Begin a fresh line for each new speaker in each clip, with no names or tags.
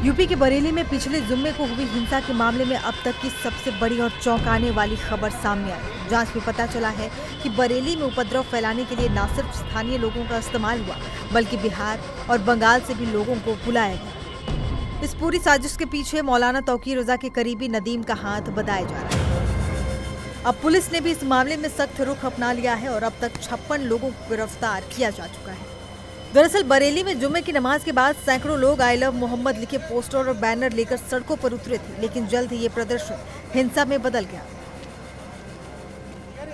UP के बरेली में पिछले जुम्मे को हुई हिंसा के मामले में अब तक की सबसे बड़ी और चौंकाने वाली खबर सामने आई। जांच में पता चला है कि बरेली में उपद्रव फैलाने के लिए न सिर्फ स्थानीय लोगों का इस्तेमाल हुआ, बल्कि बिहार और बंगाल से भी लोगों को बुलाया गया। इस पूरी साजिश के पीछे मौलाना तौकीर रजा के करीबी नदीम का हाथ बताया जा रहा है। अब पुलिस ने भी इस मामले में सख्त रुख अपना लिया है और अब तक 56 लोगों को गिरफ्तार किया जा चुका है। दरअसल बरेली में जुम्मे की नमाज के बाद सैकड़ों लोग आई लव मोहम्मद लिखे पोस्टर और बैनर लेकर सड़कों पर उतरे थे, लेकिन जल्द ही ये प्रदर्शन हिंसा में बदल गया।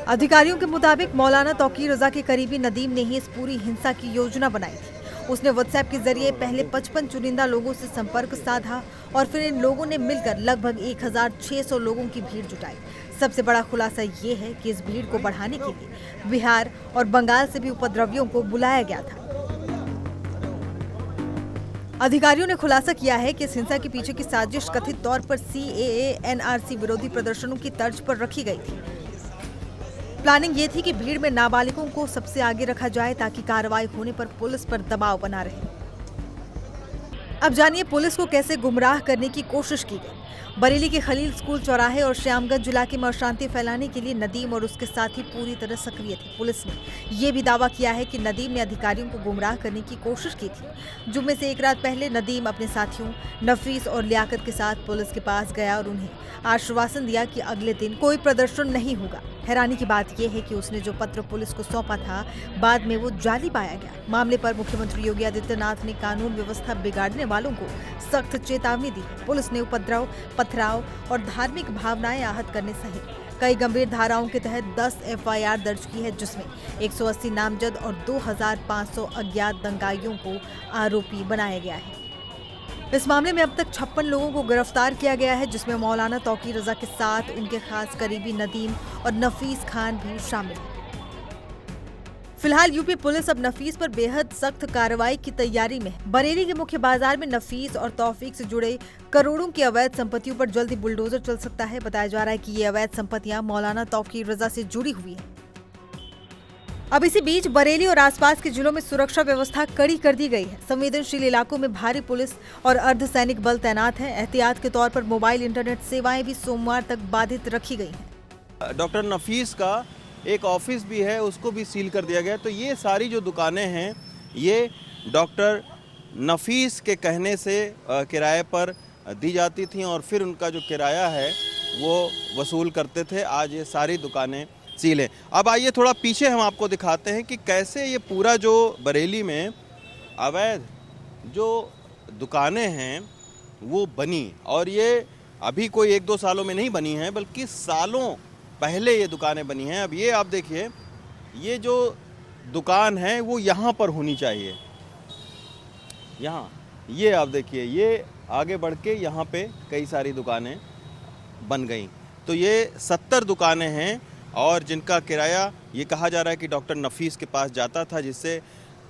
अधिकारियों के मुताबिक मौलाना तौकीर रजा के करीबी नदीम ने ही इस पूरी हिंसा की योजना बनाई थी। उसने व्हाट्सएप के जरिए पहले 55 चुनिंदा लोगों से संपर्क साधा और फिर इन लोगों ने मिलकर लगभग 1600 लोगों की भीड़ जुटाई। सबसे बड़ा खुलासा ये है कि इस भीड़ को बढ़ाने के लिए बिहार और बंगाल से भी उपद्रवियों को बुलाया गया था। अधिकारियों ने खुलासा किया है कि इस हिंसा के पीछे की साजिश कथित तौर पर CAA NRC विरोधी प्रदर्शनों की तर्ज पर रखी गई थी। प्लानिंग ये थी कि भीड़ में नाबालिगों को सबसे आगे रखा जाए ताकि कार्रवाई होने पर पुलिस पर दबाव बना रहे। अब जानिए पुलिस को कैसे गुमराह करने की कोशिश की गई। बरेली के खलील स्कूल चौराहे और श्यामगंज इलाके में अशांति फैलाने के लिए नदीम और उसके साथी पूरी तरह सक्रिय थे। पुलिस ने यह भी दावा किया है कि नदीम ने अधिकारियों को गुमराह करने की कोशिश की थी। जुम्मे से एक रात पहले नदीम अपने साथियों नफीस और लियाकत के साथ पुलिस के पास गया और उन्हें आश्वासन दिया कि अगले दिन कोई प्रदर्शन नहीं होगा। हैरानी की बात यह है कि उसने जो पत्र पुलिस को सौंपा था, बाद में वो जाली पाया गया। मामले पर मुख्यमंत्री योगी आदित्यनाथ ने कानून व्यवस्था बिगाड़ने वालों को सख्त चेतावनी दी है। पुलिस ने उपद्रव, पथराव और धार्मिक भावनाएं आहत करने सहित कई गंभीर धाराओं के तहत 10 FIR दर्ज की है, जिसमें 180 नामजद और 2500 अज्ञात दंगाइयों को आरोपी बनाया गया है। इस मामले में अब तक 56 लोगों को गिरफ्तार किया गया है, जिसमें मौलाना तौकीर रजा के साथ उनके खास करीबी नदीम और नफीस खान भी शामिल हैं। फिलहाल यूपी पुलिस अब नफीस पर बेहद सख्त कार्रवाई की तैयारी में है। बरेली के मुख्य बाजार में नफीस और तौफीक से जुड़े करोड़ों की अवैध संपत्तियों पर जल्दी बुलडोजर चल सकता है। बताया जा रहा है कि ये अवैध संपत्तियां मौलाना तौकीर रजा से जुड़ी हुई है। अब इसी बीच बरेली और आसपास के जिलों में सुरक्षा व्यवस्था कड़ी कर दी गई है। संवेदनशील इलाकों में भारी पुलिस और अर्धसैनिक बल तैनात है। एहतियात के तौर पर मोबाइल इंटरनेट सेवाएं भी सोमवार तक बाधित रखी गई हैं।
डॉक्टर नफीस का एक ऑफिस भी है, उसको भी सील कर दिया गया। तो ये सारी जो दुकानें हैं ये डॉक्टर नफीस के कहने से किराए पर दी जाती थीं और फिर उनका जो किराया है वो वसूल करते थे। आज ये सारी दुकानें सील हैं। अब आइए थोड़ा पीछे हम आपको दिखाते हैं कि कैसे ये पूरा जो बरेली में अवैध जो दुकानें हैं वो बनी, और ये अभी कोई 1-2 सालों में नहीं बनी हैं, बल्कि सालों पहले ये दुकानें बनी हैं। अब ये आप देखिए, ये जो दुकान है वो यहाँ पर होनी चाहिए। यहाँ ये आप देखिए, ये आगे बढ़ के यहाँ पे कई सारी दुकानें बन गई। तो ये 70 दुकानें हैं और जिनका किराया ये कहा जा रहा है कि डॉक्टर नफीस के पास जाता था, जिससे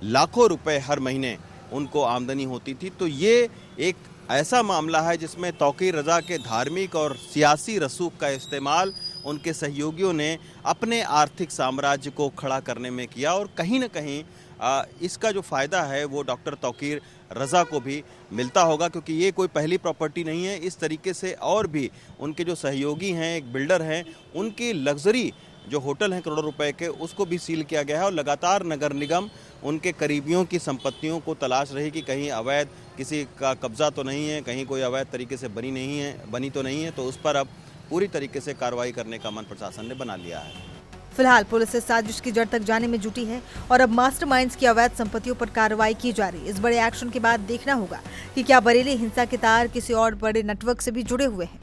लाखों रुपए हर महीने उनको आमदनी होती थी। तो ये एक ऐसा मामला है जिसमें तौकीर रजा के धार्मिक और सियासी रसूख का इस्तेमाल उनके सहयोगियों ने अपने आर्थिक साम्राज्य को खड़ा करने में किया, और कहीं न कहीं इसका जो फ़ायदा है वो डॉक्टर तौकीर रजा को भी मिलता होगा, क्योंकि ये कोई पहली प्रॉपर्टी नहीं है। इस तरीके से और भी उनके जो सहयोगी हैं, एक बिल्डर हैं, उनकी लग्जरी जो होटल हैं करोड़ों रुपए के, उसको भी सील किया गया है। और लगातार नगर निगम उनके करीबियों की संपत्तियों को तलाश रही कि कहीं अवैध किसी का कब्जा तो नहीं है, कहीं कोई अवैध तरीके से बनी तो नहीं है। तो उस पर अब पूरी तरीके से कार्रवाई करने का मन प्रशासन ने बना लिया है।
फिलहाल पुलिस इस साजिश की जड़ तक जाने में जुटी है और अब मास्टरमाइंड्स की अवैध संपत्तियों पर कार्रवाई की जा रही है। इस बड़े एक्शन के बाद देखना होगा कि क्या बरेली हिंसा के तार किसी और बड़े नेटवर्क से भी जुड़े हुए हैं।